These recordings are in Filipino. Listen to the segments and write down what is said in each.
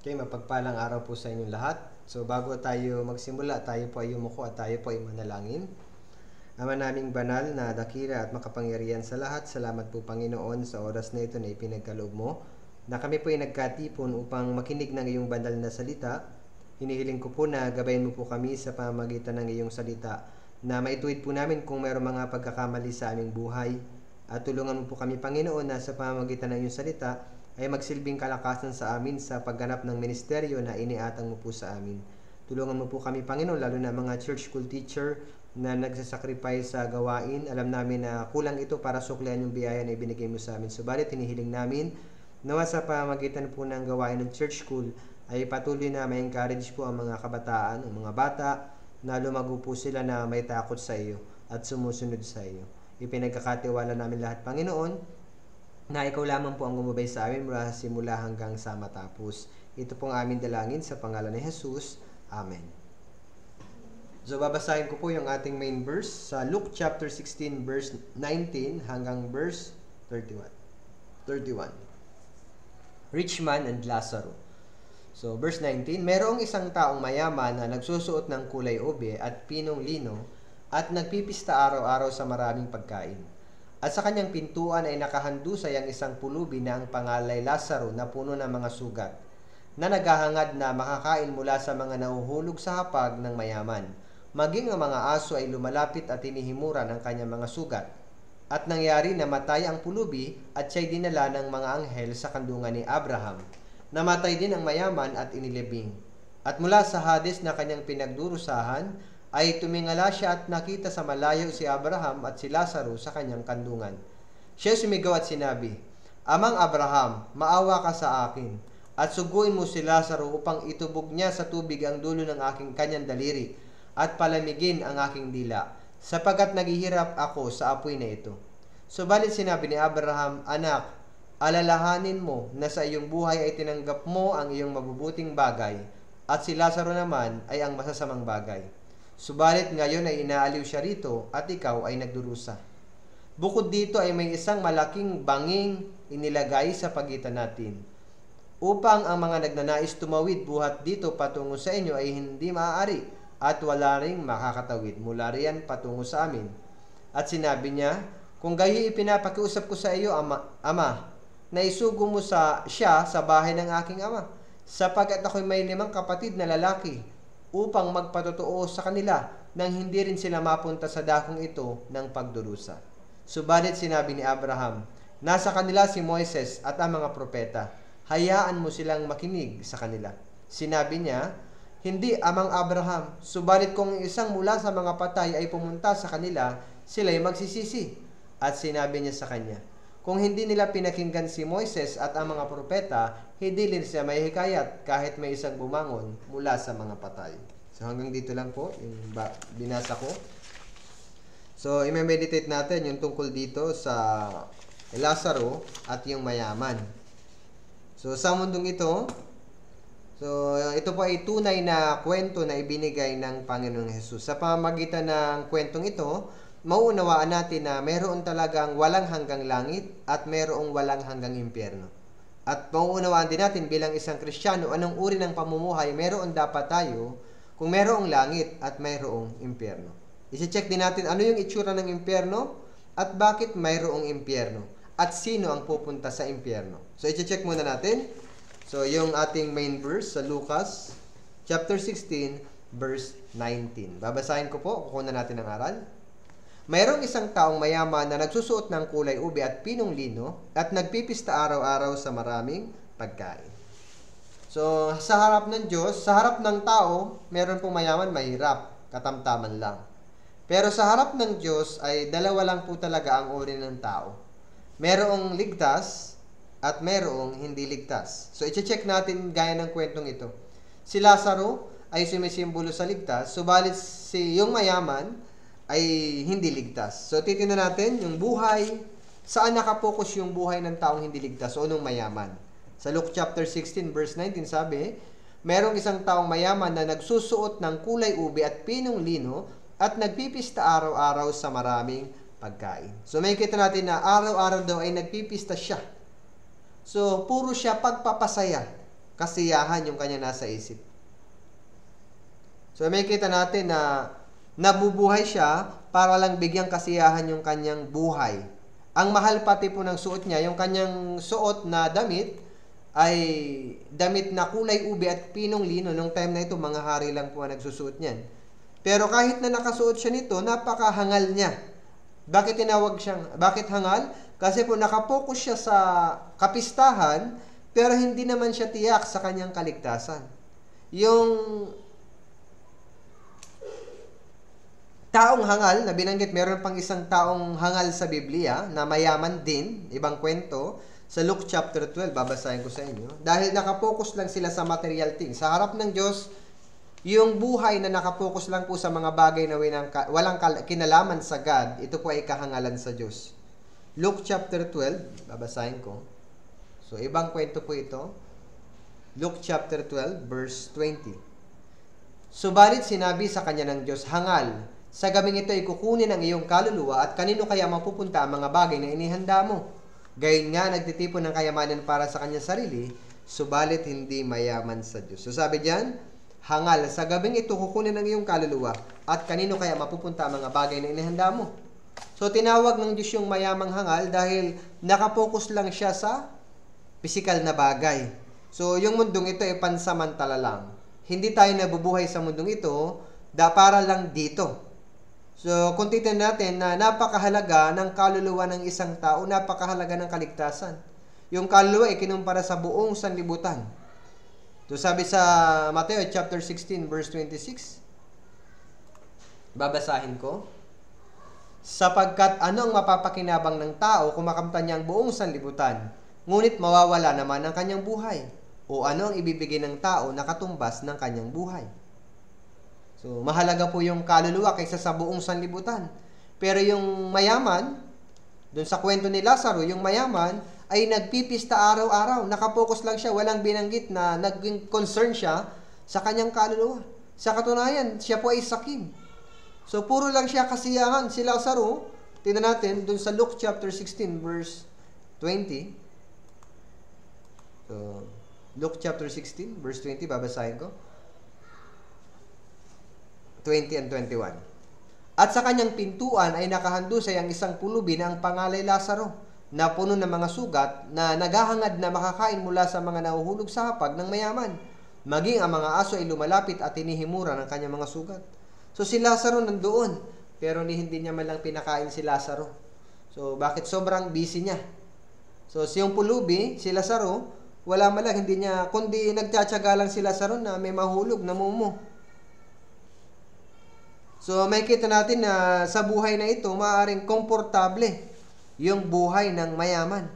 Okay, mapagpalang araw po sa inyong lahat. So bago tayo magsimula, tayo po ay yumuko at tayo po ay manalangin. Ama naming banal na dakila at makapangyarihan sa lahat, salamat po Panginoon sa oras na ito na ipinagkaloob mo, na kami po ay nagkatipon upang makinig ng iyong banal na salita. Hinihiling ko po na gabayin mo po kami sa pamamagitan ng iyong salita, na maituwid po namin kung mayroong mga pagkakamali sa aming buhay. At tulungan mo po kami Panginoon na sa pamamagitan ng iyong salita, ay magsilbing kalakasan sa amin sa pagganap ng ministeryo na iniatang mo po sa amin. Tulungan mo po kami, Panginoon, lalo na mga church school teacher na nagsasacrifice sa gawain. Alam namin na kulang ito para suklian yung biyaya na ibinigay mo sa amin. Subalit, hinihiling namin nawa sa pamamagitan po ng gawain ng church school ay patuloy na may encourage po ang mga kabataan, ang mga bata, na lumago po sila na may takot sa iyo at sumusunod sa iyo. Ipinagkakatiwala namin lahat, Panginoon, na ikaw lamang po ang gumabay sa amin mula simula hanggang sa matapos. Ito pong aming dalangin sa pangalan ni Jesus. Amen. So babasahin ko po yung ating main verse sa Luke chapter 16 verse 19 hanggang verse 31. Rich man and Lazaro. So verse 19, merong isang taong mayaman na nagsusuot ng kulay ube at pinong lino at nagpipista araw-araw sa maraming pagkain. At sa kanyang pintuan ay nakahandusay ang isang pulubi na ang pangalay Lazaro na puno ng mga sugat, na naghahangad na makakain mula sa mga nahuhulog sa hapag ng mayaman. Maging ang mga aso ay lumalapit at hinihimuran ang kanyang mga sugat. At nangyari na matay ang pulubi at siya'y dinala ng mga anghel sa kandungan ni Abraham. Namatay din ang mayaman at inilibing. At mula sa Hades na kanyang pinagdurusahan, ay tumingala siya at nakita sa malayo si Abraham at si Lazaro sa kanyang kandungan. Siya sumigaw at sinabi, Amang Abraham, maawa ka sa akin, at suguin mo si Lazaro upang itubog niya sa tubig ang dulo ng aking kanyang daliri, at palamigin ang aking dila, sapagkat naghihirap ako sa apoy na ito. Subalit sinabi ni Abraham, Anak, alalahanin mo na sa iyong buhay ay tinanggap mo ang iyong mabubuting bagay, at si Lazaro naman ay ang masasamang bagay. Subalit ngayon ay inaaliw siya rito at ikaw ay nagdurusa. Bukod dito ay may isang malaking banging inilagay sa pagitan natin, upang ang mga nagnanais tumawid buhat dito patungo sa inyo ay hindi maaari at wala ring makakatawid mula riyan patungo sa amin. At sinabi niya, kung gayo ipinapakiusap ko sa iyo, ama, na isugo mo siya sa bahay ng aking ama, sapagkat ako'y may 5 kapatid na lalaki, upang magpatotoo sa kanila nang hindi rin sila mapunta sa dakong ito ng pagdurusa. Subalit sinabi ni Abraham, nasa kanila si Moises at ang mga propeta, hayaan mo silang makinig sa kanila. Sinabi niya, hindi amang Abraham, subalit kung isang mula sa mga patay ay pumunta sa kanila, sila'y magsisisi. At sinabi niya sa kanya, kung hindi nila pinakinggan si Moises at ang mga propeta, hindi din siya may hikayat kahit may isang bumangon mula sa mga patay. So hanggang dito lang po yung binasa ko. So i-meditate natin yung tungkol dito sa Lazaro at yung mayaman. So sa mundong ito, ito po ay tunay na kwento na ibinigay ng Panginoong Hesus. Sa pamamagitan ng kwentong ito, mauunawaan natin na mayroon talagang walang hanggang langit at mayroong walang hanggang impyerno. At mauunawaan din natin bilang isang Kristiyano, anong uri ng pamumuhay mayroon dapat tayo kung mayroong langit at mayroong impyerno. Isi-check din natin ano yung itsura ng impyerno at bakit mayroong impyerno at sino ang pupunta sa impyerno. So, isi-check muna natin. So, yung ating main verse sa Lucas chapter 16 verse 19. Babasahin ko po, kukunan natin ang aral. Mayroong isang taong mayaman na nagsusuot ng kulay ube at pinong lino at nagpipista araw-araw sa maraming pagkain. So, sa harap ng Diyos, sa harap ng tao, meron pong mayaman, mahirap, katamtaman lang. Pero sa harap ng Diyos ay dalawa lang po talaga ang uri ng tao. Merong ligtas at merong hindi ligtas. So, i-check natin gaya ng kwentong ito. Si Lazaro ay sumisimbolo sa ligtas, subalit yung mayaman ay hindi ligtas. So, titingnan natin yung buhay, saan nakapokus yung buhay ng taong hindi ligtas o nung mayaman. Sa Luke chapter 16 verse 19 sabi, merong isang taong mayaman na nagsusuot ng kulay ube at pinong lino at nagpipista araw-araw sa maraming pagkain. So, may kita natin na araw-araw daw ay nagpipista siya. So, puro siya pagpapasaya. kasiyahan yung kanya nasa isip. So may kita natin na nabubuhay siya para lang bigyang kasiyahan yung kanyang buhay. Ang mahal pati po ng suot niya, yung kanyang suot na damit ay damit na kulay ube at pinong lino. Nung time na ito, mga hari lang po ang nagsusuot niyan. Pero kahit na nakasuot siya nito, napakahangal niya. Bakit hangal? Kasi po nakapokus siya sa kapistahan, pero hindi naman siya tiyak sa kanyang kaligtasan. Yung taong hangal na binanggit, meron pang isang taong hangal sa Biblia na mayaman din, ibang kwento, sa Luke chapter 12, babasahin ko sa inyo. Dahil nakapokus lang sila sa material things. Sa harap ng Diyos, yung buhay na nakapokus lang po sa mga bagay na walang kinalaman sa God, ito po ay kahangalan sa Diyos. Luke chapter 12, babasahin ko. So, ibang kwento po ito. Luke chapter 12, verse 20. Subalit sinabi sa kanya ng Diyos, hangal, sa gabing ito ay kukunin ang iyong kaluluwa at kanino kaya mapupunta ang mga bagay na inihanda mo? Gayon nga, nagtitipon ng kayamanan para sa kanyang sarili, subalit hindi mayaman sa Diyos. So sabi diyan, hangal, sa gabing ito kukunin ang iyong kaluluwa at kanino kaya mapupunta ang mga bagay na inihanda mo? So tinawag ng Diyos yung mayamang hangal dahil nakapokus lang siya sa physical na bagay. So yung mundong ito ay pansamantala lang. Hindi tayo nabubuhay sa mundong ito para lang dito. So, kung titignan natin na napakahalaga ng kaluluwa ng isang tao, napakahalaga ng kaligtasan. Yung kaluluwa ay kinumpara sa buong sanlibutan. So, sabi sa Mateo chapter 16 verse 26, babasahin ko, sapagkat ano ang mapapakinabang ng tao kung makamtan niya ang buong sanlibutan, ngunit mawawala naman ang kanyang buhay, o ano ang ibibigay ng tao na katumbas ng kanyang buhay. So, mahalaga po yung kaluluwa kaysa sa buong sanlibutan. Pero yung mayaman, dun sa kwento ni Lazaro, yung mayaman ay nagpipista araw-araw. Nakapokus lang siya, walang binanggit na naging concern siya sa kanyang kaluluwa. Sa katunayan, siya po ay sakim. So, puro lang siya kasiyahan. Si Lazaro, tingnan natin, dun sa Luke chapter 16, verse 20. So, Luke chapter 16, verse 20, babasahin ko. 20 and 21. At sa kanyang pintuan ay nakahandusay ang isang pulubi na ang pangalay Lazaro, na puno ng mga sugat, na naghahangad na makakain mula sa mga nahuhulog sa hapag ng mayaman. Maging ang mga aso ay lumalapit at hinihimura ng kanyang mga sugat. So si Lazaro nandoon, pero hindi niya man lang pinakain si Lazaro. So bakit? Sobrang busy niya. So siyang pulubi, si Lazaro, wala man lang, hindi niya, kundi nagtsatsaga lang si Lazaro na may mahulog, namumuo. So, may kita natin na sa buhay na ito, maaaring komportable yung buhay ng mayaman.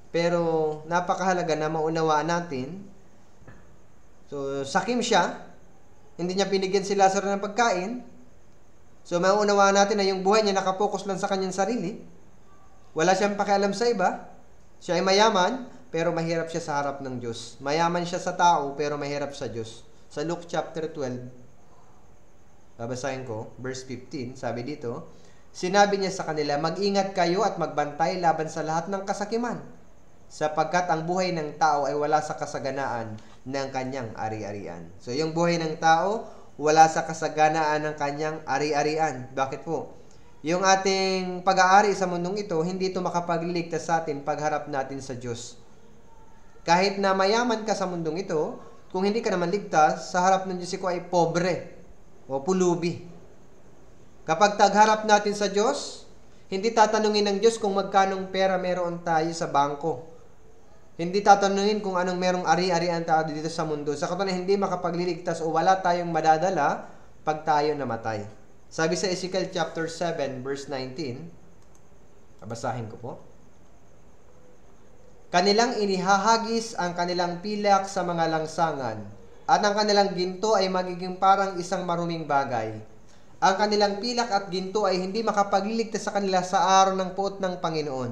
Pero, napakahalaga na maunawaan natin. So, sakim siya. Hindi niya pinigyan si Lazaro ng pagkain. So, maunawaan natin na yung buhay niya nakapokus lang sa kanyang sarili. Wala siyang pakialam sa iba. Siya ay mayaman, pero mahirap siya sa harap ng Diyos. Mayaman siya sa tao, pero mahirap sa Diyos. Sa Luke chapter 12, babasahin ko, verse 15, sabi dito, sinabi niya sa kanila, mag-ingat kayo at magbantay laban sa lahat ng kasakiman, sapagkat ang buhay ng tao ay wala sa kasaganaan ng kanyang ari-arian. So, yung buhay ng tao, wala sa kasaganaan ng kanyang ari-arian. Bakit po? Yung ating pag-aari sa mundong ito, hindi ito makapagliligtas sa atin pagharap natin sa Diyos. Kahit na mayaman ka sa mundong ito, kung hindi ka naman ligtas, sa harap ng Diyos ko ay pobre o pulubi. Kapag tagharap natin sa Diyos, hindi tatanungin ng Diyos kung magkanong pera meron tayo sa bangko. Hindi tatanungin kung anong merong ari-arian tayo dito sa mundo. Sa katunayan, hindi makapagliligtas o wala tayong madadala pag tayo namatay. Sabi sa Ezekiel chapter 7 verse 19, babasahin ko po. Kanilang inihahagis ang kanilang pilak sa mga langsangan, at ang kanilang ginto ay magiging parang isang maruming bagay. Ang kanilang pilak at ginto ay hindi makapagliligtas sa kanila sa araw ng puot ng Panginoon.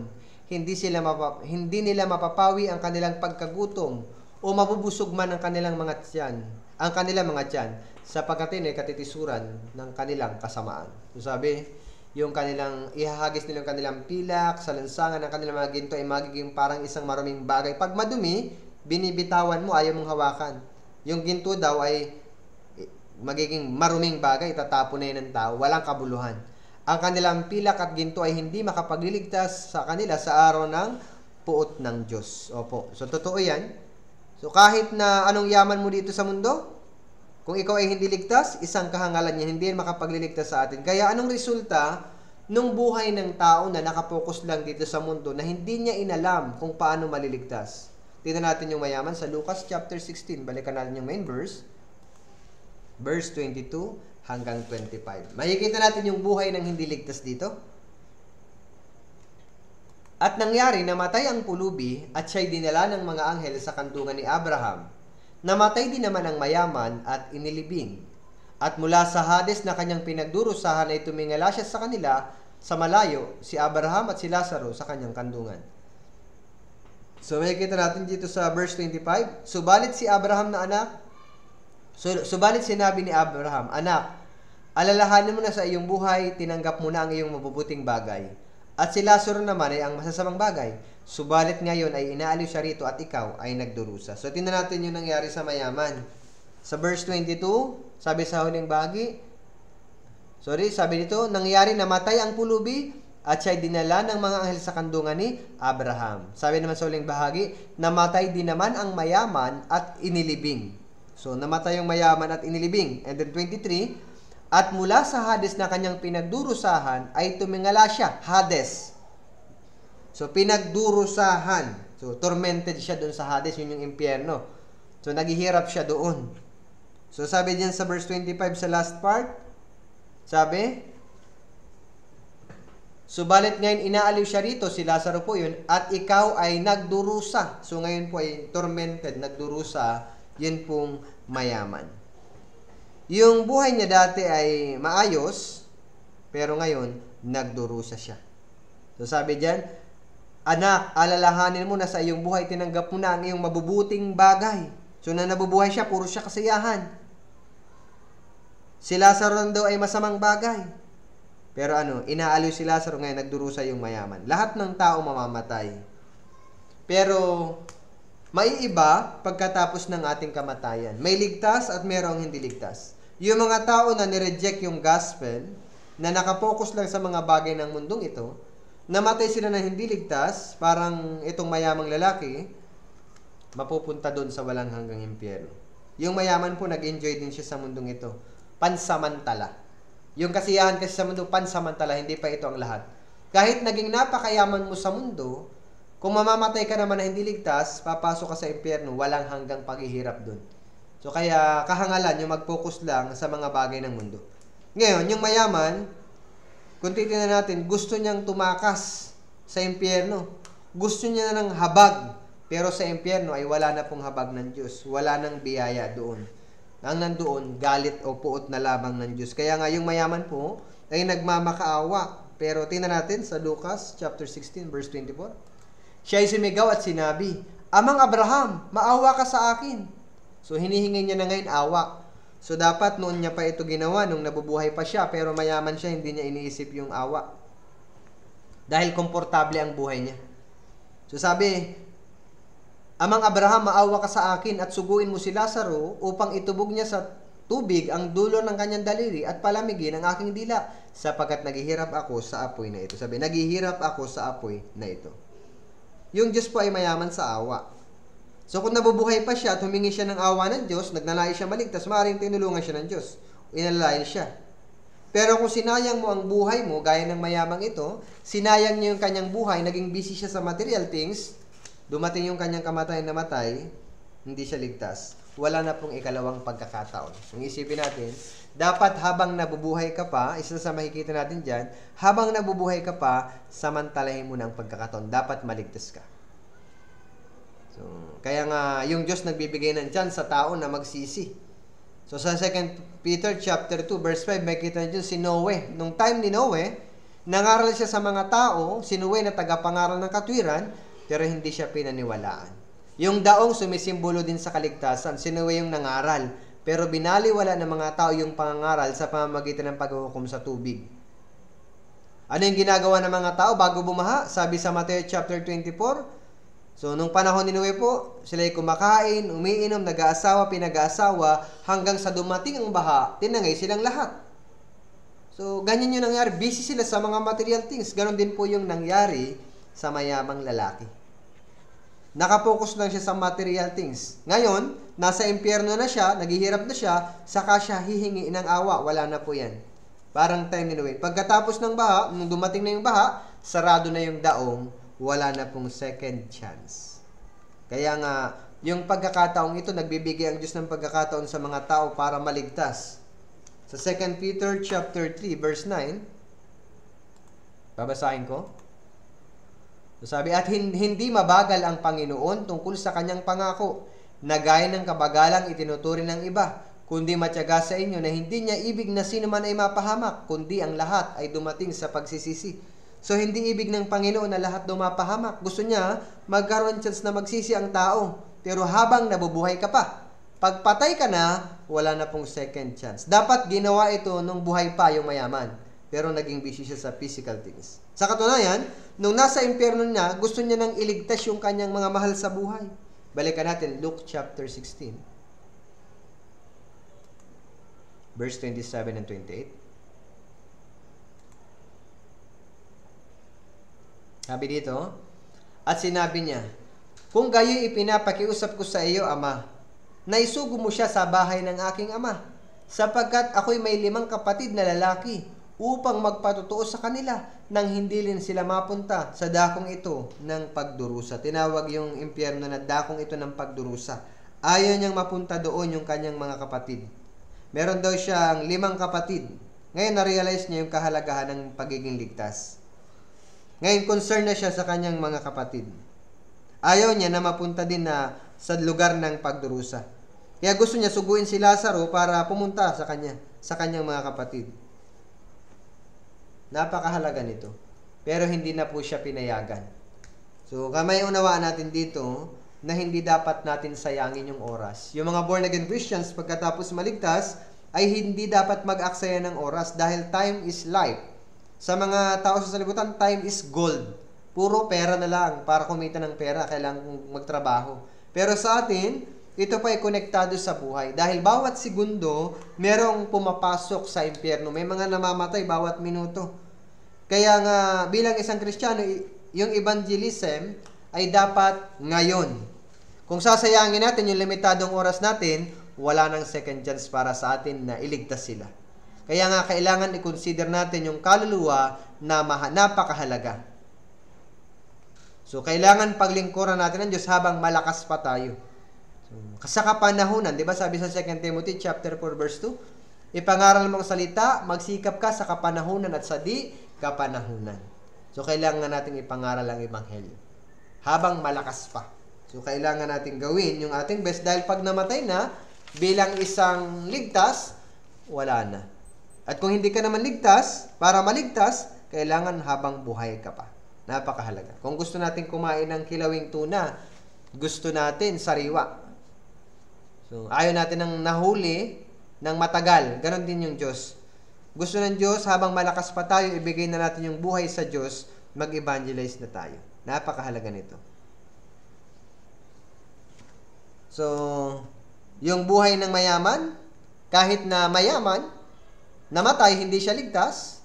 Hindi nila mapapawi ang kanilang pagkagutom o mabubusog man ang kanilang mga tiyan, sapagkat ay katitisuran ng kanilang kasamaan. So sabi, yung kanilang ihahagis nilang kanilang pilak sa lansangan ng kanilang mga ginto ay magiging parang isang maruming bagay. Pag madumi, binibitawan mo, ayaw mong hawakan. Yung ginto daw ay magiging maruming bagay, tatapon na yun ng tao, walang kabuluhan. Ang kanilang pilak at ginto ay hindi makapagliligtas sa kanila sa araw ng puot ng Diyos. Opo. So, totoo yan. So, kahit na anong yaman mo dito sa mundo, kung ikaw ay hindi ligtas, isang kahangalan niya, hindi yan makapagliligtas sa atin. Kaya anong resulta nung buhay ng tao na nakapokus lang dito sa mundo na hindi niya inalam kung paano maliligtas? Tingnan natin yung mayaman sa Lucas chapter 16. Balikan natin yung main verse. Verse 22 hanggang 25. Makikita natin yung buhay ng hindi ligtas dito. At nangyari, namatay ang pulubi at siya'y dinala ng mga anghel sa kandungan ni Abraham. Namatay din naman ang mayaman at inilibing. At mula sa Hades na kanyang pinagdurusahan ay tumingala siya sa kanila sa malayo, si Abraham at si Lazaro sa kanyang kandungan. So makikita natin dito sa verse 25, subalit si Abraham na anak, subalit sinabi ni Abraham, anak, alalahanin mo na sa iyong buhay, tinanggap mo na ang iyong mabubuting bagay. At si Lazaro naman ay ang masasamang bagay. Subalit ngayon ay inaaliw siya rito at ikaw ay nagdurusa. So, tingnan natin yung nangyari sa mayaman. Sa verse 22, sabi sa huling bahagi, sabi dito, nangyari namatay ang pulubi at siya'y dinala ng mga anghel sa kandungan ni Abraham. Sabi naman sa huling bahagi, namatay din naman ang mayaman at inilibing. So, namatay yung mayaman at inilibing. And then 23, at mula sa Hades na kanyang pinagdurusahan ay tumingala siya, Hades. So, pinagdurusahan. So, tormented siya doon sa Hades, yun yung impyerno. So, naghihirap siya doon. So, sabi diyan sa verse 25 sa last part, sabi, subalit ngayon inaaliw siya rito, si Lazaro po yun, at ikaw ay nagdurusa. So, ngayon po ay tormented, nagdurusa, yun pong mayaman. Yung buhay niya dati ay maayos, pero ngayon, nagdurusa siya. So, sabi diyan, anak, alalahanin mo na sa iyong buhay, tinanggap mo na ang iyong mabubuting bagay. So, na nabubuhay siya, puro siya kasiyahan. Si Lazaro daw ay masamang bagay. Pero inaaliw si Lazaro, ngayon nagdurusa yung mayaman. Lahat ng tao mamamatay. Pero, maiiba pagkatapos ng ating kamatayan. May ligtas at merong hindi ligtas. Yung mga tao na nireject yung gospel, na nakapokus lang sa mga bagay ng mundong ito, namatay sila na hindi ligtas, parang itong mayamang lalaki, mapupunta doon sa walang hanggang impyerno. Yung mayaman po, nag-enjoy din siya sa mundong ito. Pansamantala. Yung kasiyahan kasi sa mundo, pansamantala, hindi pa ito ang lahat. Kahit naging napakayaman mo sa mundo, kung mamamatay ka naman na hindi ligtas, papasok ka sa impyerno, walang hanggang paghihirap doon. So kaya kahangalan yung mag-focus lang sa mga bagay ng mundo. Ngayon, yung mayaman, kung titignan natin, gusto niyang tumakas sa impyerno. Gusto niya na ng habag. Pero sa impyerno ay wala na pong habag ng Diyos. Wala nang biyaya doon. Ang nandoon, galit o puot na labang ng Diyos. Kaya nga yung mayaman po ay nagmamakaawa. Pero tingnan natin sa Lucas chapter 16 verse 24. Siya ay sumigaw at sinabi, Amang Abraham, maawa ka sa akin. So hinihingi niya na ngayon awa. So, dapat noon niya pa ito ginawa nung nabubuhay pa siya, pero mayaman siya, hindi niya iniisip yung awa. Dahil komportable ang buhay niya. So, sabi, Amang Abraham, maawa ka sa akin at suguin mo si Lazaro upang itubog niya sa tubig ang dulo ng kanyang daliri at palamigin ang aking dila sapagkat naghihirap ako sa apoy na ito. Sabi, naghihirap ako sa apoy na ito. Yung Diyos po ay mayaman sa awa. So, kung nabubuhay pa siya at humingi siya ng awa ng Diyos, nagnanais siya maligtas, maaaring tinulungan siya ng Diyos. Inalalayan siya. Pero kung sinayang mo ang buhay mo, gaya ng mayamang ito, sinayang niya yung kanyang buhay, naging busy siya sa material things, dumating yung kanyang kamatayan na matay, hindi siya ligtas. Wala na pong ikalawang pagkakataon. Kung isipin natin, dapat habang nabubuhay ka pa, isa sa makikita natin dyan, habang nabubuhay ka pa, samantalahin mo ng pagkakataon. Dapat maligtas ka. So, kaya nga, yung Diyos nagbibigay ng chance sa tao na magsisi. So, sa 2 Peter chapter 2, verse 5, may kita nyo si Noe. Nung time ni Noe, nangaral siya sa mga tao, si Noe na tagapangaral ng katwiran, pero hindi siya pinaniwalaan. Yung daong sumisimbolo din sa kaligtasan, si Noe yung nangaral, pero binaliwala ng mga tao yung pangangaral sa pamamagitan ng paghuhukom sa tubig. Ano yung ginagawa ng mga tao bago bumaha? Sabi sa Matthew chapter 24, So, nung panahon ni Noe po, sila ay kumakain, umiinom, nag-aasawa, pinag-aasawa, hanggang sa dumating ang baha, tinangay silang lahat. So, ganyan yung nangyari. Busy sila sa mga material things. Ganon din po yung nangyari sa mayamang lalaki. Nakapokus lang siya sa material things. Ngayon, nasa impyerno na siya, naghihirap na siya, saka siya hihingi ng awa. Wala na po yan. Parang time ni Noe. Pagkatapos ng baha, nung dumating na yung baha, sarado na yung daong, wala na pong second chance. Kaya nga, yung pagkakataong ito, nagbibigay ang Diyos ng pagkakataon sa mga tao para maligtas. Sa 2 Peter chapter 3, verse 9, babasahin ko. Sabi, at hindi mabagal ang Panginoon tungkol sa kanyang pangako, na gaya ng kabagalang itinuturing ng iba, kundi matyaga sa inyo na hindi niya ibig na sino man ay mapahamak, kundi ang lahat ay dumating sa pagsisisi. So, hindi ibig ng Panginoon na lahat dumapahamak. Gusto niya, magkaroon chance na magsisi ang tao. Pero habang nabubuhay ka pa, pagpatay ka na, wala na pong second chance. Dapat ginawa ito nung buhay pa yung mayaman. Pero naging busy siya sa physical things. Sa katunayan, nung nasa impyerno niya, gusto niya nang iligtas yung kanyang mga mahal sa buhay. Balikan natin, Luke chapter 16. Verse 27 and 28. Sabi dito, at sinabi niya, kung gayo'y ipinapakiusap ko sa iyo, Ama, na isugo mo siya sa bahay ng aking ama, sapagkat ako'y may 5 kapatid na lalaki, upang magpatutuo sa kanila nang hindi rin sila mapunta sa dakong ito ng pagdurusa. Tinawag yung impyerno na dakong ito ng pagdurusa. Ayaw niyang mapunta doon yung kanyang mga kapatid. Meron daw siyang 5 kapatid. Ngayon na-realize niya yung kahalagahan ng pagiging ligtas. Ngayon concern na siya sa kanyang mga kapatid. Ayaw niya na mapunta din na sa lugar ng pagdurusa. Kaya gusto niya suguin si Lazaro para pumunta sa kanyang mga kapatid. Napakahalaga nito. Pero hindi na po siya pinayagan. So, kamay unawaan natin dito na hindi dapat natin sayangin yung oras. Yung mga born again Christians, pagkatapos maligtas, ay hindi dapat mag-aksaya ng oras dahil time is life. Sa mga tao sa salibutan, time is gold. Puro pera na lang para kumita ng pera, kailangan magtrabaho. Pero sa atin, ito pa ay konektado sa buhay. Dahil bawat segundo, merong pumapasok sa impyerno. May mga namamatay bawat minuto. Kaya nga, bilang isang Kristiyano, yung evangelism ay dapat ngayon. Kung sasayangin natin yung limitadong oras natin, wala nang second chance para sa atin na iligtas sila. Kaya nga, kailangan i-consider natin yung kaluluwa na napakahalaga. So, kailangan paglingkuran natin ng Diyos habang malakas pa tayo. So, sa kapanahunan, di ba sabi sa 2 Timothy chapter 4 verse 2, ipangaral mong salita, magsikap ka sa kapanahunan at sa di kapanahunan. So, kailangan natin ipangaral ang ebanghelyo habang malakas pa. So, kailangan natin gawin yung ating best dahil pag namatay na, bilang isang ligtas, wala na. At kung hindi ka naman ligtas, para maligtas, kailangan habang buhay ka pa. Napakahalaga. Kung gusto natin kumain ng kilawing tuna, gusto natin sariwa. So, ayaw natin ng nahuli ng matagal. Ganon din yung Diyos. Gusto ng Diyos, habang malakas pa tayo, ibigay na natin yung buhay sa Diyos, mag-evangelize na tayo. Napakahalaga nito. So, yung buhay ng mayaman, kahit na mayaman, namatay, hindi siya ligtas,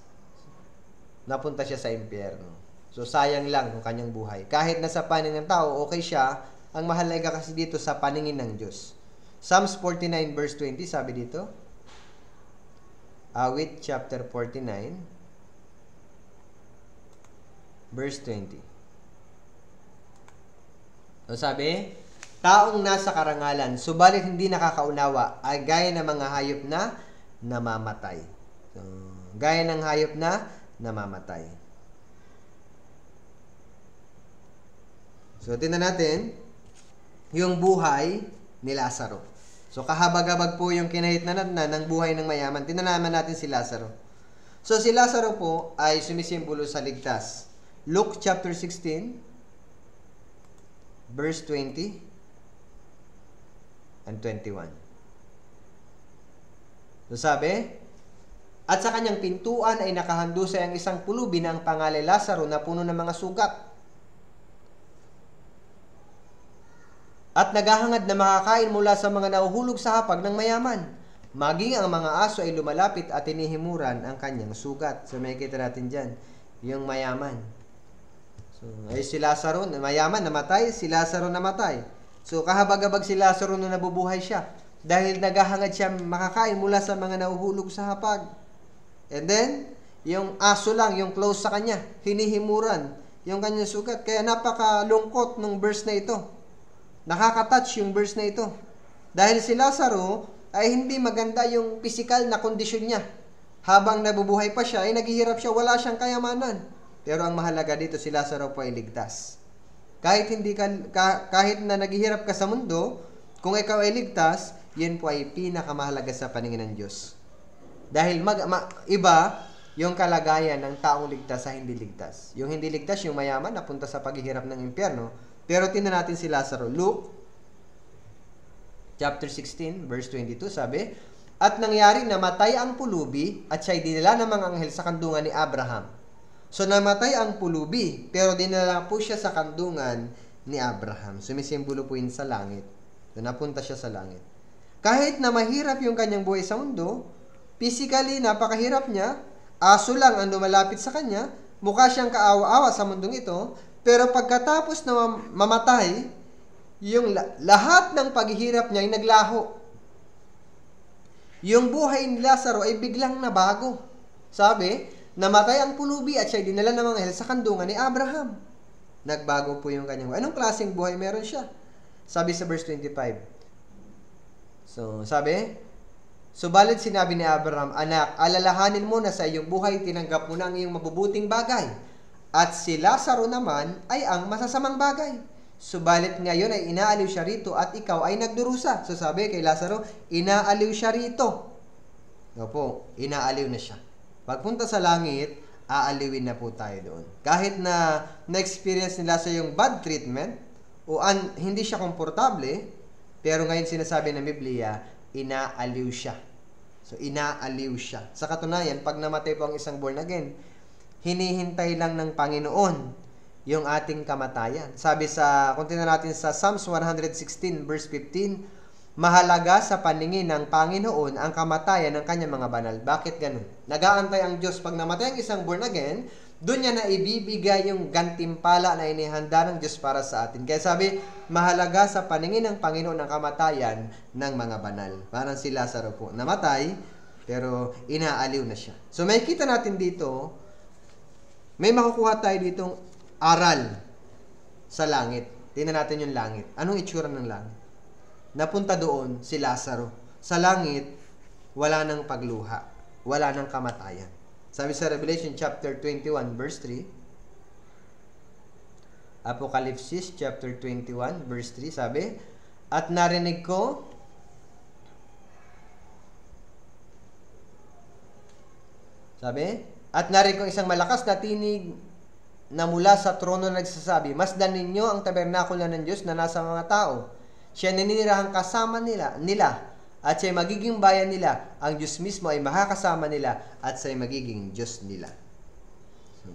napunta siya sa impyerno. So, sayang lang ang kanyang buhay. Kahit na sa paningin ng tao, okay siya, ang mahalaga kasi dito sa paningin ng Diyos. Psalms 49 verse 20, sabi dito, Awit chapter 49, verse 20. So, sabi, taong nasa karangalan, subalit hindi nakakaunawa, ay gaya ng mga hayop na namamatay. So, gaya ng hayop na namamatay. So, tingnan natin yung buhay ni Lazaro. So, kahabag-habag po yung kinahitnan ng buhay ng mayaman. Tingnan naman natin si Lazaro. So, si Lazaro po ay sumisimbolo sa ligtas. Luke chapter 16, verse 20 and 21. So, sabi, at sa kanyang pintuan ay nakahandusay ang isang pulubi na ang pangalan Lazaro na puno ng mga sugat. at naghahangad na makakain mula sa mga nahuhulog sa hapag ng mayaman. Maging ang mga aso ay lumalapit at tinihimuran ang kanyang sugat. So may kita natin dyan, yung mayaman. So ay si Lazaro, mayaman namatay, si Lazaro namatay. So kahabag-habag si Lazaro na nabubuhay siya dahil naghahangad siya makakain mula sa mga nahuhulog sa hapag. And then, yung aso lang, yung close sa kanya, hinihimuran yung kanyang sugat. Kaya napakalungkot ng verse na ito. Nakaka-touch yung verse na ito. Dahil si Lazaro ay hindi maganda yung physical na kondisyon niya. Habang nabubuhay pa siya, ay naghihirap siya, wala siyang kayamanan. Pero ang mahalaga dito, si Lazaro po ay ligtas. Kahit na naghihirap ka sa mundo, kung ikaw ay ligtas, yun po ay pinakamahalaga sa paningin ng Diyos. Dahil iba yung kalagayan ng taong ligtas sa hindi ligtas. Yung hindi ligtas, yung mayaman, napunta sa paghihirap ng impyerno. Pero tingnan natin si Lazaro. Luke chapter 16, verse 22, sabi, at nangyari namatay ang pulubi at siya'y dinala ng mga anghel sa kandungan ni Abraham. So namatay ang pulubi, pero dinala po siya sa kandungan ni Abraham. Sumisimbolo po yun sa langit. So napunta siya sa langit. Kahit na mahirap yung kanyang buhay sa mundo, physically napakahirap niya, aso lang ang lumalapit sa kanya, mukha siyang kaawa-awa sa mundong ito, pero pagkatapos na mamatay, yung lahat ng paghihirap niya ay naglaho. Yung buhay ni Lazaro ay biglang nabago. Sabi, namatay ang pulubi at siya'y dinala ng mga anghel sa kandungan ni Abraham. Nagbago po yung kanyang buhay. Anong klaseng buhay meron siya? Sabi sa verse 25. So, sabi, subalit sinabi ni Abraham, anak, alalahanin mo na sa iyong buhay, tinanggap mo na ang iyong mabubuting bagay. At si Lazaro naman ay ang masasamang bagay. Subalit ngayon ay inaaliw siya rito at ikaw ay nagdurusa. So sabi kay Lazaro, inaaliw siya rito. Opo, inaaliw na siya. Pagpunta sa langit, aaliwin na po tayo doon. Kahit na na-experience nila sa yung bad treatment, o hindi siya komportable, pero ngayon sinasabi ng Biblia, inaaliw siya. So inaaliw siya. Sa katunayan, pag namatay po ang isang born again, hinihintay lang ng Panginoon yung ating kamatayan. Sabi kung tingnan natin sa Psalms 116 verse 15, mahalaga sa paningin ng Panginoon ang kamatayan ng kanyang mga banal. Bakit ganun? Nag-aantay ang Diyos pag namatay ang isang born again, doon niya na ibibigay yung gantimpala na inihanda ng Diyos para sa atin. Kaya sabi, mahalaga sa paningin ng Panginoon ang kamatayan ng mga banal. Parang si Lazaro po, namatay, pero inaaliw na siya. So may kita natin dito, may makukuha tayo ditong aral sa langit. Tingnan natin yung langit. Anong itsura ng langit? Napunta doon si Lazaro. Sa langit, wala nang pagluha. Wala nang kamatayan. Sabi sa Revelation chapter 21 verse 3, Apocalypse chapter 21 verse 3, sabi, at narinig ko isang malakas na tinig na mula sa trono na nagsasabi, masdan ninyo ang tabernakulo ng Diyos na nasa mga tao. Siya naninirahan kasama nila at siya'y magiging bayan nila. Ang Diyos mismo ay makakasama nila at siya'y magiging Diyos nila. So,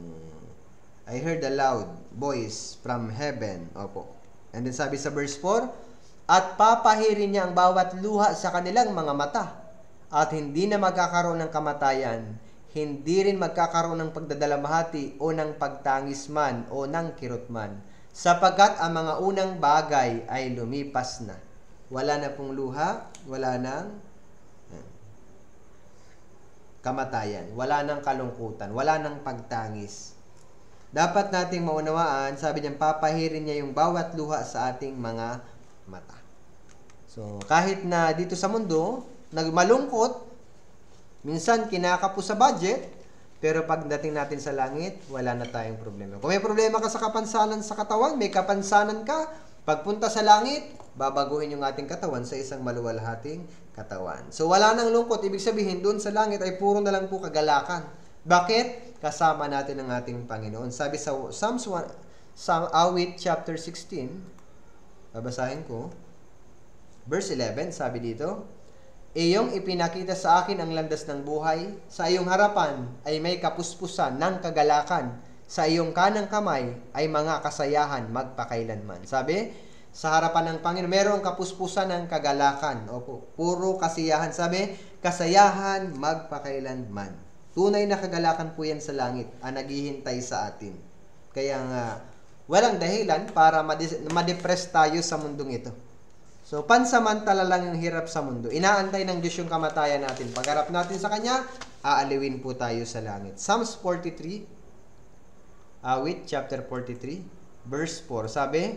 I heard a loud voice from heaven. Opo. And then sabi sa verse 4, at papahirin niya ang bawat luha sa kanilang mga mata at hindi na magkakaroon ng kamatayan, hindi rin magkakaroon ng pagdadalamhati o ng pagtangis man o ng kirot man, sapagkat ang mga unang bagay ay lumipas na. Wala na pong luha, wala nang kamatayan, wala nang kalungkutan, wala nang pagtangis. Dapat nating maunawaan, sabi niya, papahirin niya yung bawat luha sa ating mga mata. So, kahit na dito sa mundo, malungkot, minsan kinakapos sa budget, pero pagdating natin sa langit, wala na tayong problema. Kung may problema ka sa kapansanan sa katawan, may kapansanan ka, pagpunta sa langit, babaguhin yung ating katawan sa isang maluwalhating katawan. So wala nang lungkot, ibig sabihin doon sa langit ay puro na lang po kagalakan. Bakit? Kasama natin ang ating Panginoon. Sabi sa Awit chapter 16, babasahin ko, verse 11, sabi dito, iyong ipinakita sa akin ang landas ng buhay, sa iyong harapan ay may kapuspusan ng kagalakan, sa iyong kanang kamay ay mga kasayahan magpakailanman. Sabi, sa harapan ng Panginoon. Merong kapuspusan ng kagalakan. Opo, puro kasiyahan. Sabi, kasayahan magpakailanman. Tunay na kagalakan po yan sa langit ang naghihintay sa atin. Kaya nga, walang dahilan para ma-depress tayo sa mundong ito. So, pansamantala lang yung hirap sa mundo. Inaantay ng Diyos yung kamatayan natin. Pagharap natin sa Kanya, aaliwin po tayo sa langit. Psalms 43, Awit, chapter 43, verse 4. Sabi,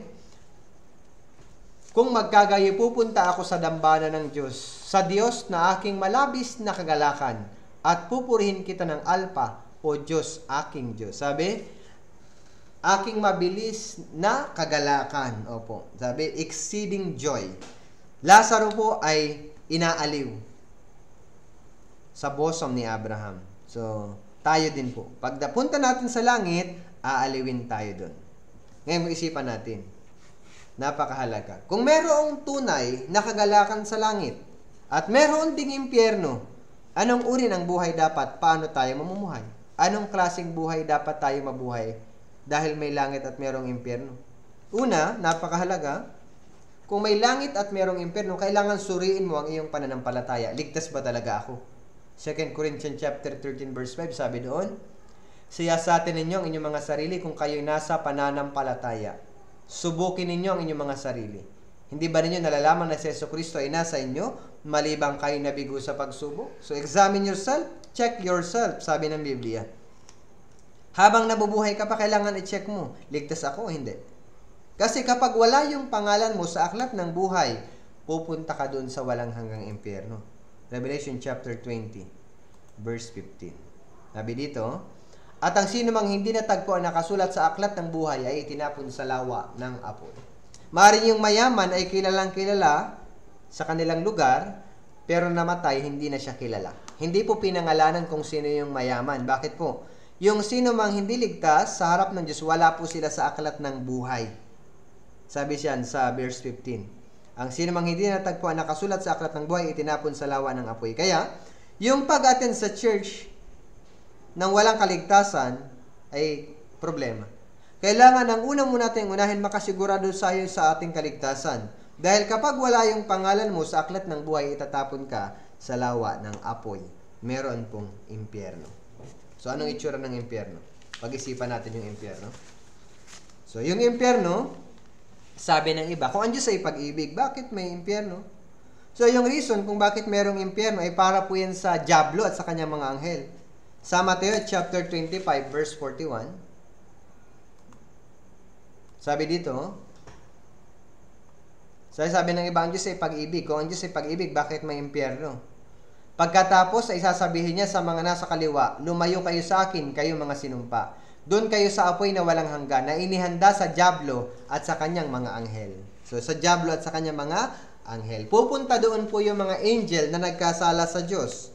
kung magkagayo, pupunta ako sa dambana ng Diyos, sa Diyos na aking malabis na kagalakan, at pupurihin kita ng alpa, o Diyos, aking Diyos. Sabi, aking mabilis na kagalakan. Opo. Sabi, exceeding joy. Lazaro po ay inaaliw sa bosom ni Abraham. So, tayo din po. Pag napunta natin sa langit, aaliwin tayo doon. Ngayon, isipan natin. Napakahalaga. Kung merong tunay na kagalakan sa langit, at meron ding impyerno, anong uri ng buhay dapat? Paano tayo mamumuhay? Anong klaseng buhay dapat tayo mabuhay? Dahil may langit at merong impyerno. Una, napakahalaga, kung may langit at merong impyerno, kailangan suriin mo ang iyong pananampalataya. Ligtas ba talaga ako? 2 Corinthians chapter 13 verse 5, sabi doon, siyasatin ninyo ang inyong mga sarili kung kayo'y nasa pananampalataya. Subukin ninyo ang inyong mga sarili. Hindi ba ninyo nalalaman na si Jesucristo ay nasa inyo, malibang kayo nabigo sa pagsubok? So examine yourself, check yourself, sabi ng Biblia. Habang nabubuhay ka pa, kailangan i-check mo, ligtas ako o hindi. Kasi kapag wala yung pangalan mo sa aklat ng buhay, pupunta ka doon sa walang hanggang impyerno. Revelation chapter 20, verse 15. Sabi dito, at ang sino mang hindi natagpo ang nakasulat sa aklat ng buhay ay itinapon sa lawa ng apoy. Maaaring yung mayaman ay kilalang kilala sa kanilang lugar, pero namatay, hindi na siya kilala. Hindi po pinangalanan kung sino yung mayaman. Bakit po? Yung sino mang hindi ligtas, sa harap ng Diyos, wala po sila sa aklat ng buhay. Sabi siyan sa verse 15. Ang sino mang hindi natagpuan nakasulat sa aklat ng buhay, itinapon sa lawa ng apoy. Kaya, yung pag-attend sa church nang walang kaligtasan ay problema. Kailangan ang una mo natin unahin makasigurado tayo sa ating kaligtasan. Dahil kapag wala yung pangalan mo sa aklat ng buhay, itatapon ka sa lawa ng apoy. Meron pong impyerno. So, anong itsura ng impyerno? Pag-isipan natin yung impyerno. So, yung impyerno, sabi ng iba, kung ang Diyos ay pag-ibig, bakit may impyerno? So, yung reason kung bakit merong impyerno ay para po yan sa dyablo at sa kanyang mga anghel. Sa Mateo chapter 25, verse 41, sabi dito, sabi ng iba, ang Diyos ay pag-ibig. Kung ang Diyos ay pag-ibig, bakit may impyerno? Pagkatapos ay sasabihin niya sa mga nasa kaliwa, lumayo kayo sa akin, kayo mga sinumpa. Doon kayo sa apoy na walang hanggan, na inihanda sa dyablo at sa kanyang mga anghel. So, sa dyablo at sa kanyang mga anghel. Pupunta doon po yung mga angel na nagkasala sa Diyos.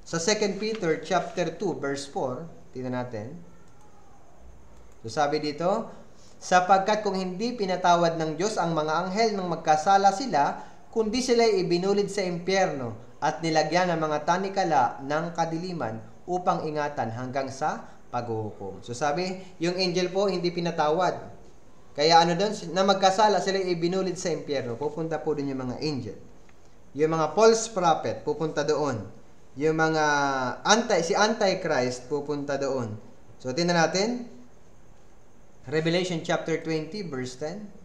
Sa 2 Peter chapter 2, verse 4, tingnan natin. So, sabi dito, sapagkat kung hindi pinatawad ng Diyos ang mga anghel nang magkasala sila, kundi sila'y ibinulid sa impyerno, at nilagyan ng mga tanikala ng kadiliman upang ingatan hanggang sa paghuhukom. So sabi, yung angel po hindi pinatawad. Kaya ano doon, na magkasala sila ibinulid sa impyerno. Pupunta po doon yung mga angel. Yung mga false prophet, pupunta doon. Yung mga si Antichrist, pupunta doon. So tingnan natin. Revelation chapter 20, verse 10.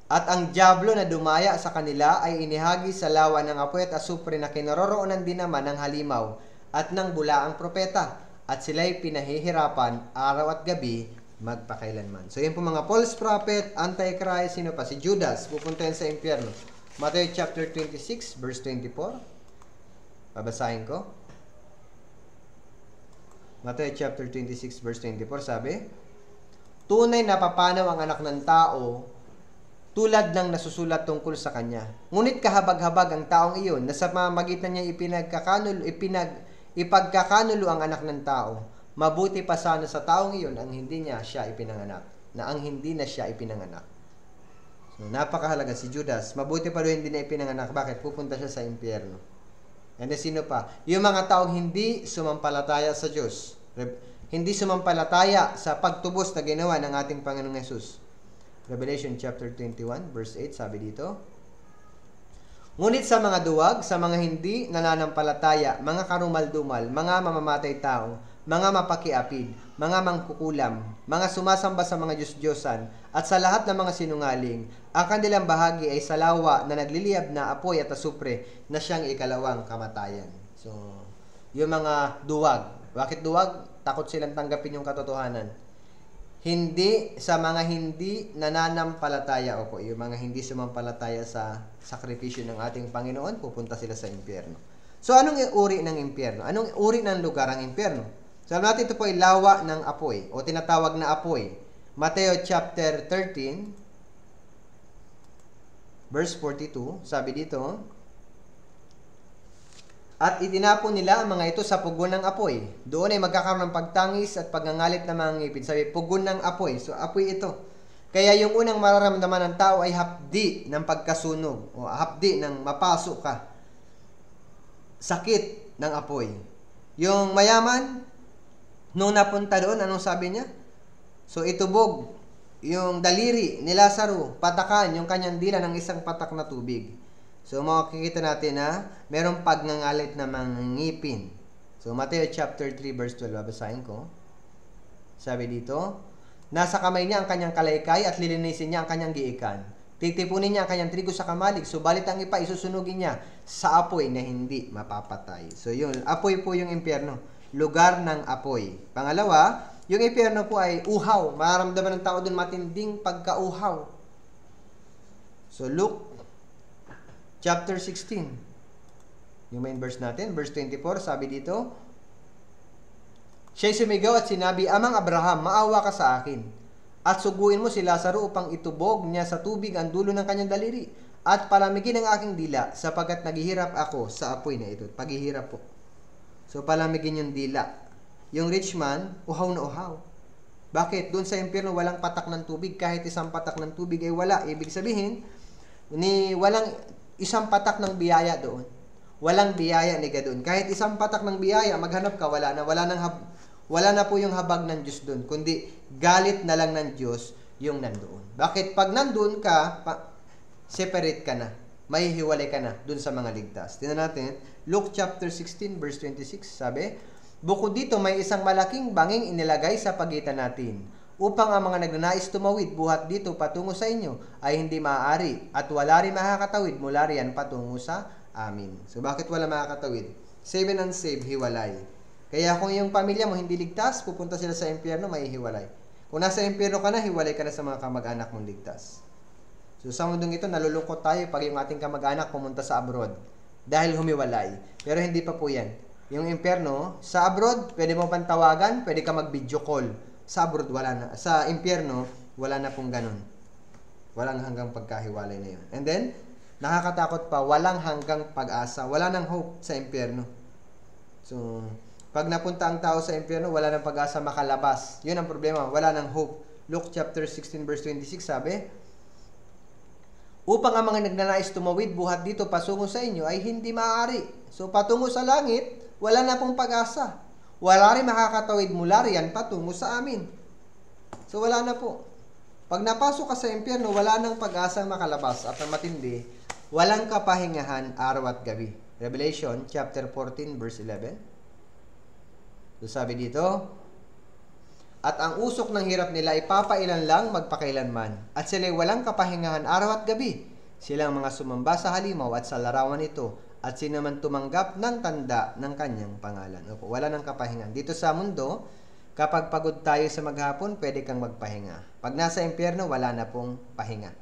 At ang dyablo na dumaya sa kanila ay inihagi sa lawa ng apoy at asupre na kinaroroonan din naman ng halimaw at ng bulaang propeta. At sila'y pinahihirapan araw at gabi magpakailanman. So yun po mga false prophet, Antichrist, sino pa? Si Judas, pupunta yan sa impyerno. Matthew chapter 26, verse 24. Babasahin ko. Matthew chapter 26, verse 24, sabi, tunay na papanaw ang anak ng tao tulad ng nasusulat tungkol sa kanya. Ngunit kahabag-habag ang taong iyon na sa pamamagitan niya ipagkakanulo ang anak ng tao. Mabuti pa sana sa taong iyon ang hindi niya siya ipinanganak. So, napakahalaga si Judas. Mabuti pa doon hindi na ipinanganak. Bakit? Pupunta siya sa impyerno. And then, sino pa? Yung mga taong hindi sumampalataya sa Diyos. Hindi sumampalataya sa pagtubos na ginawa ng ating Panginoong Yesus. Revelation chapter 21, verse 8, sabi dito, ngunit sa mga duwag, sa mga hindi nananampalataya, mga karumal-dumal, mga mamamatay tao, mga mapakiapid, mga mangkukulam, mga sumasamba sa mga Diyos-Diyosan, at sa lahat ng mga sinungaling, ang kanilang bahagi ay sa lawa na nagliliyab na apoy at asupre na siyang ikalawang kamatayan. So, yung mga duwag. Bakit duwag? Takot silang tanggapin yung katotohanan. Hindi, sa mga hindi nananampalataya, opo, yung mga hindi sumampalataya sa sakripisyo ng ating Panginoon, pupunta sila sa impyerno. So, anong uri ng impyerno? Anong uri ng lugar ang impyerno? So, alam natin ito po ay lawa ng apoy, o tinatawag na apoy. Mateo chapter 13, verse 42, sabi dito, at itinapon nila ang mga ito sa pugon ng apoy. Doon ay magkakaroon ng pagtangis at pagngangalit ng mga ngipin. Sabi, pugon ng apoy. So, apoy ito. Kaya yung unang mararamdaman ng tao ay hapdi ng pagkasunog. O hapdi ng mapasok ka. Sakit ng apoy. Yung mayaman, nung napunta doon, anong sabi niya? So, itubog yung daliri ni Lazaro, patakan yung kanyang dila ng isang patak na tubig. So, makikita natin na merong pagngangalit na mga ngipin. So, Mateo chapter 3 verse 12, babasahin ko. Sabi dito, nasa kamay niya ang kanyang kalaykay at lilinisin niya ang kanyang giikan. Titipunin niya ang kanyang trigo sa kamalig, subalit ang ipa isusunugin niya sa apoy na hindi mapapatay. So, yun, apoy po yung impyerno. Lugar ng apoy. Pangalawa, yung impyerno po ay uhaw. Mararamdaman ng tao dun matinding pagkauhaw. So, Luke chapter 16. Yung main verse natin, verse 24, sabi dito, siya'y sumigaw at sinabi, Amang Abraham, maawa ka sa akin, at suguin mo si Lazaro upang itubog niya sa tubig ang dulo ng kanyang daliri, at palamigin ang aking dila, sapagkat naghihirap ako sa apoy na ito. Paghihirap po. So, palamigin yung dila. Yung rich man, uhaw na uhaw. Bakit? Doon sa impyerno, walang patak ng tubig. Kahit isang patak ng tubig ay wala. Ibig sabihin, walang isang patak ng biyaya doon. Walang biyaya ni doon. Kahit isang patak ng biyaya, maghanap ka, wala na. Wala na po yung habag ng Diyos doon. Kundi galit na lang ng Diyos yung nandoon. Bakit? Pag nandoon ka, separate ka na. Mahihiwalay ka na doon sa mga ligtas. Tingnan natin, Luke chapter 16 verse 26, sabi, bukod dito may isang malaking banging inilagay sa pagitan natin, upang ang mga nagnanais tumawid buhat dito patungo sa inyo ay hindi maaari, at wala rin makakatawid mula riyan patungo sa amin. So, bakit wala makakatawid? Save and unsave, hiwalay. Kaya kung yung pamilya mo hindi ligtas, pupunta sila sa impyerno, may hiwalay. Kung nasa impyerno ka na, hiwalay ka na sa mga kamag-anak mong ligtas. So, sa mundong ito, nalulungkot tayo pag yung ating kamag-anak pumunta sa abroad dahil humiwalay. Pero hindi pa po yan. Yung impyerno, sa abroad, pwede mo pantawagan, pwede ka mag-video call. Sa abroad, wala na. Sa impyerno, wala na pong ganun. Walang hanggang pagkahiwalay na yun. And then, nakakatakot pa, walang hanggang pag-asa. Wala nang hope sa impyerno. So, pag napunta ang tao sa impyerno, wala nang pag-asa makalabas. Yun ang problema, wala nang hope. Luke chapter 16 verse 26 sabi, upang ang mga nagnanais tumawid buhat dito patungo sa inyo ay hindi maaari. So, patungo sa langit, wala na pong pag-asa. Wala rin makakatawid mula riyan patungo sa amin. So, wala na po. Pag napasok ka sa impyerno, wala nang pag-asa makalabas. At ang matindi, walang kapahingahan araw at gabi. Revelation chapter 14 verse 11. So, sabi dito, at ang usok ng hirap nila ay papailan lang magpakailanman. At sila'y walang kapahingahan araw at gabi. Silang mga sumamba sa halimaw at sa larawan nito, at sino man tumanggap ng tanda ng kanyang pangalan. Opo, wala nang kapahingan. Dito sa mundo, kapag pagod tayo sa maghapon, pwede kang magpahinga. Pag nasa impyerno, wala na pong pahinga.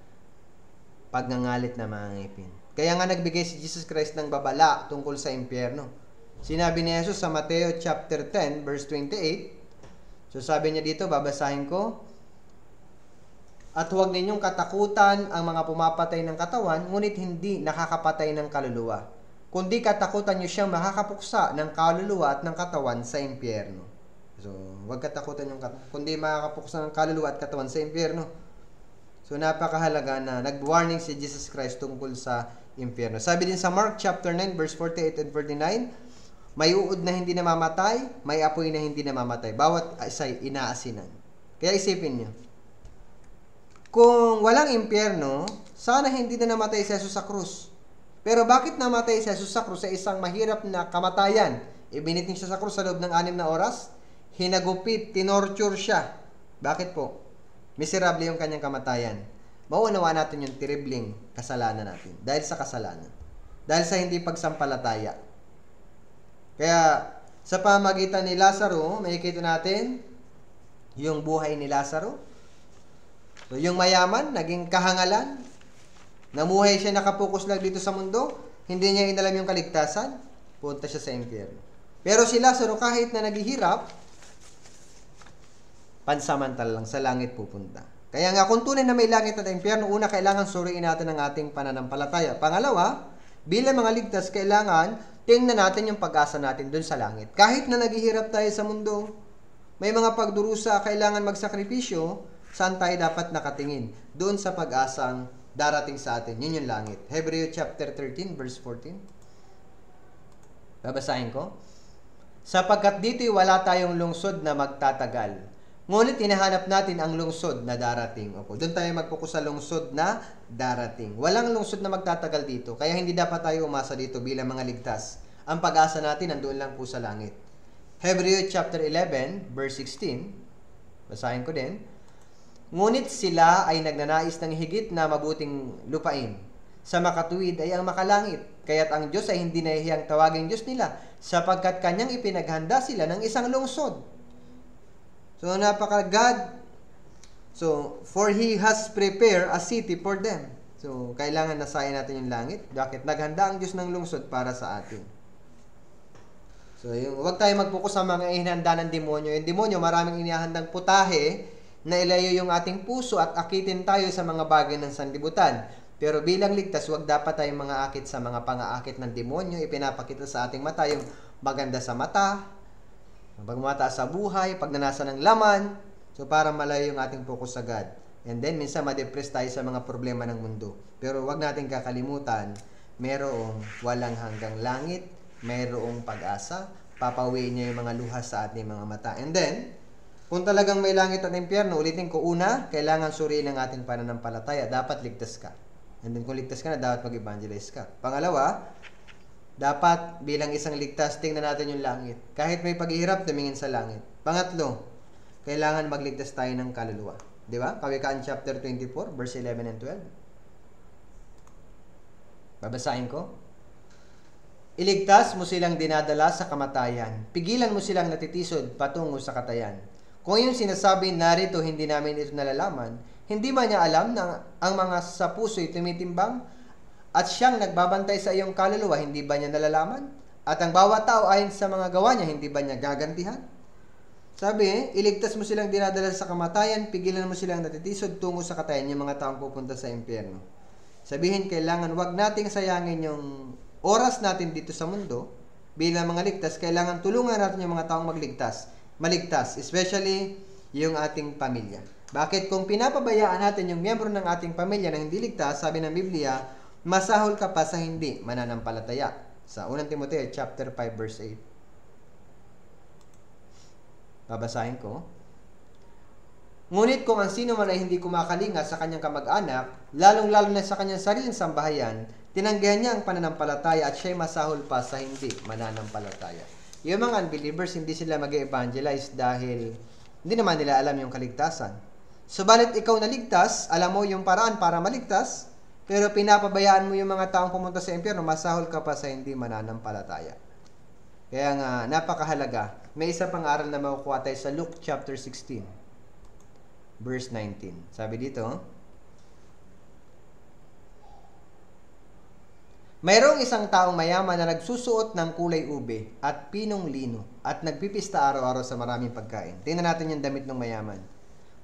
Pagngangalit na mga ngipin. Kaya nga nagbigay si Jesus Christ ng babala tungkol sa impyerno. Sinabi ni Jesus sa Mateo chapter 10 verse 28, so sabi niya dito, babasahin ko, at huwag ninyong katakutan ang mga pumapatay ng katawan, ngunit hindi nakakapatay ng kaluluwa. Kundi katakutan niyo siyang makakapuksa ng kaluluwa at ng katawan sa impyerno. So, huwag katakutan yung kundi makakapuksa ng kaluluwa at katawan sa impyerno. So, napakahalaga na nag-warning si Jesus Christ tungkol sa impyerno. Sabi din sa Mark chapter 9 verse 48 and 49, may uod na hindi namamatay, may apoy na hindi namamatay. Bawat isa'y inaasinan. Kaya isipin nyo. Kung walang impyerno, sana hindi na namatay si Jesus sa krus. Pero bakit namatay si Jesus sa krus sa isang mahirap na kamatayan? Ibinitin siya sa krus sa loob ng 6 na oras, hinagupit, tinorture siya. Bakit po? Miserable yung kanyang kamatayan. Mauunawaan natin yung terribling kasalanan natin. Dahil sa kasalanan. Dahil sa hindi pagsampalataya. Kaya, sa pamagitan ni Lazaro, makikita natin yung buhay ni Lazaro. So, yung mayaman, naging kahangalan. Namuhay siya, nakapokus lang dito sa mundo. Hindi niya inalam yung kaligtasan. Punta siya sa impyerno. Pero si Lazaro, kahit na naghihirap, pansamantala lang sa langit pupunta. Kaya nga, kung tunay na may langit at impyerno, una, kailangan suriin natin ang ating pananampalataya. Pangalawa, bilang mga ligtas, kailangan tingnan natin yung pag-asa natin dun sa langit. Kahit na naghihirap tayo sa mundo, may mga pagdurusa, kailangan magsakripisyo, saan tayo dapat nakatingin? Doon sa pag-asang darating sa atin. Yun yung langit. Hebrew chapter 13, verse 14. Babasahin ko. Sapagkat dito'y wala tayong lungsod na magtatagal. Ngunit hinahanap natin ang lungsod na darating. Opo, doon tayo magpokus sa lungsod na darating. Walang lungsod na magtatagal dito. Kaya hindi dapat tayo umasa dito bilang mga ligtas. Ang pag-asa natin nandoon lang po sa langit. Hebrew chapter 11, verse 16. Basahin ko din. Ngunit sila ay nagnanais ng higit na mabuting lupain. Sa makatuwid ay ang makalangit. Kaya't ang Diyos ay hindi nahihiyang tawaging Diyos nila, sapagkat kanyang ipinaghanda sila ng isang lungsod. So, napaka-God. So, for He has prepared a city for them. So, kailangan nasayan natin yung langit. Bakit? Naghanda ang Diyos ng lungsod para sa atin. So, huwag tayo mag-focus sa mga inihanda ng demonyo. Yung demonyo, maraming inihandang putahe na ilayo yung ating puso at akitin tayo sa mga bagay ng sanlibutan. Pero bilang ligtas, huwag dapat tayong mga akit sa mga pang-aakit ng demonyo. Ipinapakita sa ating mata yung maganda sa mata, pagmata sa buhay, pagnanasa ng laman. So, para malayo yung ating focus sa God. And then, minsan ma-depress tayo sa mga problema ng mundo. Pero wag natin kakalimutan, merong walang hanggang langit, merong pag-asa, papawiin niya yung mga luha sa ating mga mata. And then, kung talagang may langit at impyerno, ulitin ko, una, kailangan suriin ang ating pananampalataya. Dapat ligtas ka. And then, kung ligtas ka na, dapat mag-evangelize ka. Pangalawa, dapat bilang isang ligtas, tingnan natin yung langit. Kahit may paghihirap, tumingin sa langit. Pangatlo, kailangan magligtas tayo ng kaluluwa. Di ba? Kawikaan chapter 24, verse 11 and 12. Babasahin ko. Iligtas mo silang dinadala sa kamatayan. Pigilan mo silang natitisod patungo sa katayan. Kung yung sinasabi, narito, hindi namin ito nalalaman, hindi ba niya alam na ang mga sa puso'y tumitimbang? At siyang nagbabantay sa iyong kaluluwa, hindi ba niya nalalaman? At ang bawat tao ayon sa mga gawa niya, hindi ba niya gagantihan? Sabi, iligtas mo silang dinadala sa kamatayan, pigilan mo silang natitisod tungo sa katayan, yung mga taong pupunta sa impyerno. Sabihin, kailangan wag nating sayangin yung oras natin dito sa mundo, bilang mga ligtas, kailangan tulungan natin yung mga taong maligtas, especially yung ating pamilya. Bakit? Kung pinapabayaan natin yung miyembro ng ating pamilya na hindi ligtas, sabi ng Biblia, masahol ka pa sa hindi mananampalataya. Sa 1 Timoteo chapter 5 verse 8. Babasahin ko. Ngunit kung ang sino man ay hindi kumakalinga sa kanyang kamag-anak, lalong-lalo na sa kanyang sariling sambahayan, tinanggihan niya ang pananampalataya at siya'y masahol pa sa hindi mananampalataya. Yung mga unbelievers, hindi sila mag-evangelize dahil hindi naman nila alam yung kaligtasan. Subalit ikaw na ligtas, alam mo yung paraan para maligtas, pero pinapabayaan mo yung mga taong pumunta sa impyerno, masahol ka pa sa hindi mananampalataya. Kaya nga, napakahalaga. May isa pang aral na makukuha tayo sa Luke chapter 16, verse 19. Sabi dito, mayroong isang taong mayaman na nagsusuot ng kulay ube at pinong lino at nagpipista araw-araw sa maraming pagkain. Tingnan natin yung damit ng mayaman.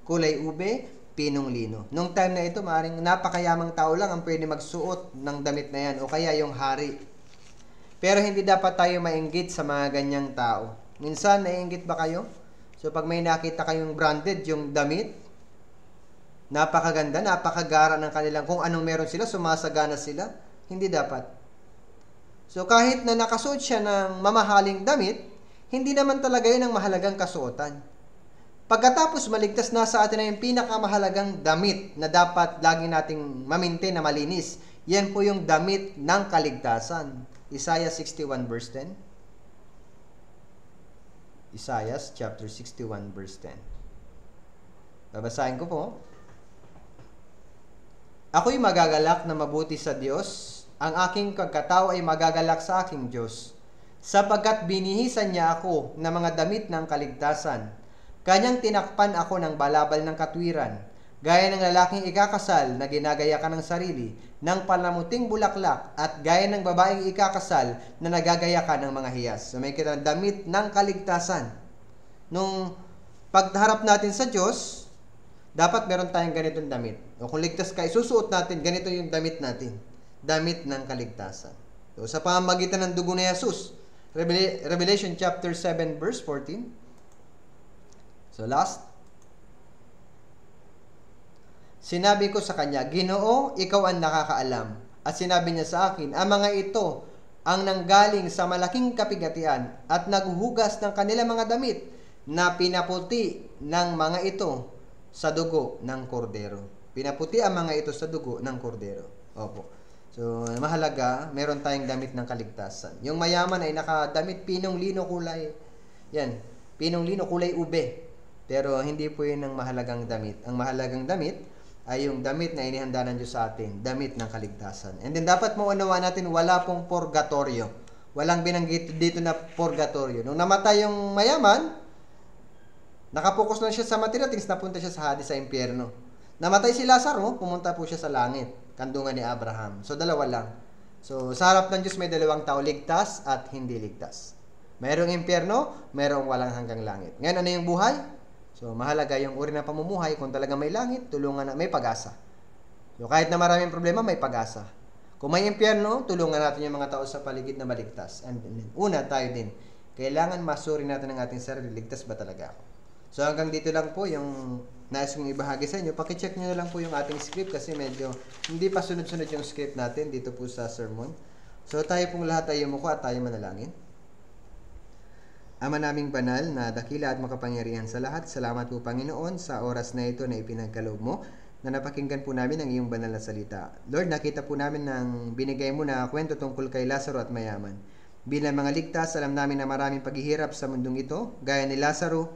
Kulay ube, pinong lino. Nung time na ito, maaaring napakayamang tao lang ang pwede magsuot ng damit na yan o kaya yung hari. Pero hindi dapat tayo mainggit sa mga ganyang tao. Minsan, naiinggit ba kayo? So, pag may nakita kayong branded yung damit, napakaganda, napakagara ng kanilang, kung anong meron sila, sumasagana sila, hindi dapat. So, kahit na nakasuot siya ng mamahaling damit, hindi naman talaga yun ang mahalagang kasuotan. Pagkatapos maligtas, nasa atin na yung pinakamahalagang damit na dapat lagi nating mamintain na malinis. Yan po yung damit ng kaligtasan. Isaiah 61 verse 10. Isaiah chapter 61 verse 10. Babasahin ko po. Ako'y magagalak na mabuti sa Diyos. Ang aking pagkatao ay magagalak sa aking Diyos. Sapagkat binihisan niya ako ng mga damit ng kaligtasan. Kanyang tinakpan ako ng balabal ng katwiran, gaya ng lalaking ikakasal na ginagaya ka ng sarili, ng palamuting bulaklak, at gaya ng babaeng ikakasal na nagagaya ka ng mga hiyas. So may kita damit ng kaligtasan. Nung pagharap natin sa Diyos, dapat meron tayong ganitong damit. O kung ligtas ka, isusuot natin, ganito yung damit natin. Damit ng kaligtasan. So sa pamamagitan ng dugo ni Jesus, Revelation chapter 7 verse 14. So last, sinabi ko sa kanya, Ginoo, ikaw ang nakakaalam. At sinabi niya sa akin, ang mga ito ang nanggaling sa malaking kapigatian at naghuhugas ng kanilang mga damit na pinaputi ng mga ito sa dugo ng kordero. Pinaputi ang mga ito sa dugo ng kordero. Opo. So, mahalaga, meron tayong damit ng kaligtasan. Yung mayaman ay nakadamit pinong lino kulay. Yan, pinong lino kulay ube. Pero hindi po yun ang mahalagang damit. Ang mahalagang damit ay yung damit na inihanda ng Diyos sa atin, damit ng kaligtasan. And then dapat maunawaan natin, wala pong purgatorio. Walang binanggit dito na purgatorio. Nung namatay yung mayaman, nakapokus lang siya sa material things, napunta siya sa Hades, sa impyerno. Namatay si Lazaro, pumunta po siya sa langit, kandungan ni Abraham. So dalawa lang. So sa harap ng Diyos may dalawang tao, ligtas at hindi ligtas. Mayroong impyerno, mayroong walang hanggang langit. Ngayon ano yung buhay? So, mahalaga yung uri ng pamumuhay. Kung talaga may langit, tulungan na, may pag-asa. So, kahit na maraming problema, may pag-asa. Kung may impyerno, tulungan natin yung mga tao sa paligid na maligtas. And una, tayo din. Kailangan masuri natin ang ating sarili. Ligtas ba talaga ako? So, hanggang dito lang po yung nais kong ibahagi sa inyo. Pakicheck nyo na lang po yung ating script kasi medyo hindi pa sunod-sunod yung script natin dito po sa sermon. So, tayo pong lahat ay yumuko at tayo manalangin. Ama naming banal na dakila at makapangyarihan sa lahat, salamat po Panginoon sa oras na ito na ipinagkaloob mo na napakinggan po namin ang iyong banal na salita. Lord, nakita po namin ng binigay mo na kwento tungkol kay Lazaro at mayaman. Bilang mga ligtas, alam namin na maraming paghihirap sa mundong ito, gaya ni Lazaro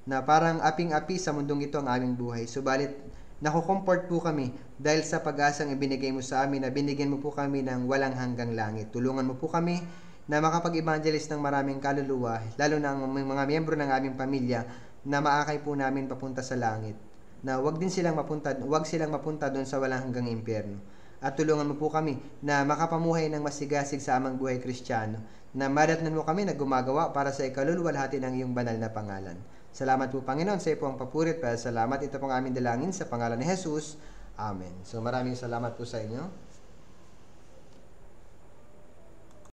na parang aping-api sa mundong ito ang aming buhay. Subalit, nakukomfort po kami dahil sa pag-asang ibinigay mo sa amin na binigyan mo po kami ng walang hanggang langit. Tulungan mo po kami na makapag-evangelist ng maraming kaluluwa, lalo na ang mga miyembro ng aming pamilya na maakay po namin papunta sa langit. Na wag silang mapunta doon sa walang hanggang impyerno. At tulungan mo po kami na makapamuhay ng masigasig sa amang buhay Kristiyano, na madatnan mo kami na gumagawa para sa ikaluluwalhati ng iyong banal na pangalan. Salamat po Panginoon sa iyo po ang papurit, salamat ito pong aming dalangin sa pangalan ni Jesus. Amen. So maraming salamat po sa inyo.